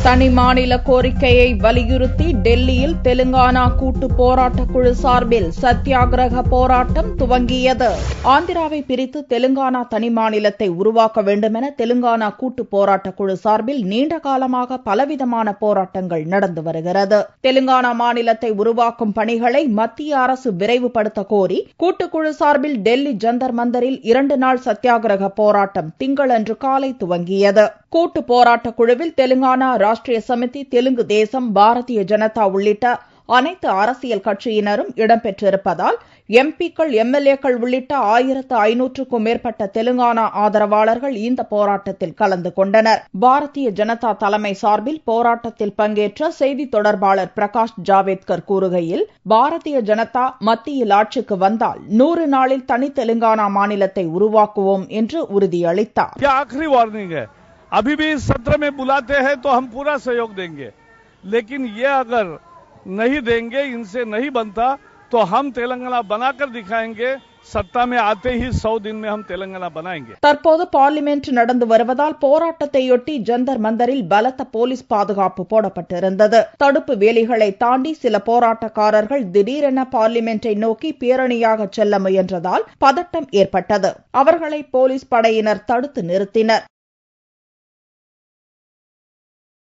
தனி மாநில கோரிக்கையை வலியுறுத்தி டெல்லியில் தெலுங்கானா கூட்டு போராட்டக் குழு சார்பில் சத்தியாகிரக போராட்டம் துவங்கியது. ஆந்திராவை பிரித்து தெலுங்கானா தனி மாநிலத்தை உருவாக்க வேண்டுமென தெலுங்கானா கூட்டு போராட்டக் குழு சார்பில் நீண்ட காலமாக பலவிதமான போராட்டங்கள் நடந்து வருகிறது. தெலுங்கானா மாநிலத்தை உருவாக்கும் பணிகளை மத்திய அரசு விரைவுபடுத்த கோரி கூட்டுக்குழு சார்பில் டெல்லி ஜந்தர் மந்தரில் 2 நாள் சத்தியாகிரக போராட்டம் திங்களன்று காலை துவங்கியது. கூட்டு போராட்ட குழுவில் தெலுங்கானா ராஷ்டிரிய சமிதி, தெலுங்கு தேசம், பாரதிய ஜனதா உள்ளிட்ட அனைத்து அரசியல் கட்சியினரும் இடம்பெற்றிருப்பதால் எம்பிக்கள், எம்எல்ஏக்கள் உள்ளிட்ட 1500க்கும் மேற்பட்ட தெலுங்கானா ஆதரவாளர்கள் இந்த போராட்டத்தில் கலந்து கொண்டனர். பாரதிய ஜனதா தலைமை சார்பில் போராட்டத்தில் பங்கேற்ற செய்தி தொடர்பாளர் பிரகாஷ் ஜாவேத்கர் கூறுகையில், பாரதிய ஜனதா மத்தியில் ஆட்சிக்கு வந்தால் 100 நாளில் தனி தெலுங்கானா மாநிலத்தை உருவாக்குவோம் என்று உறுதியளித்தார். अभी भी इस सत्र में बुलाते हैं तो हम पूरा सहयोग देंगे, लेकिन ये अगर नहीं देंगे, इनसे नहीं बनता तो हम तेलंगाना बनाकर दिखाएंगे. सत्ता में आते ही 100 दिन में हम तेलंगाना बनाएंगे. தற்போது பார்லிமெண்ட் நடந்து வருவதால் போராட்டத்தையொட்டி ஜந்தர் மந்தரில் பலத்த போலீஸ் பாதுகாப்பு போடப்பட்டிருந்தது. தடுப்பு வேலிகளை தாண்டி சில போராட்டக்காரர்கள் திடீரென பார்லிமெண்டை நோக்கி பேரணியாக செல்ல முயன்றதால் பதட்டம் ஏற்பட்டது. அவர்களை போலீஸ் படையினர் தடுத்து நிறுத்தினர்.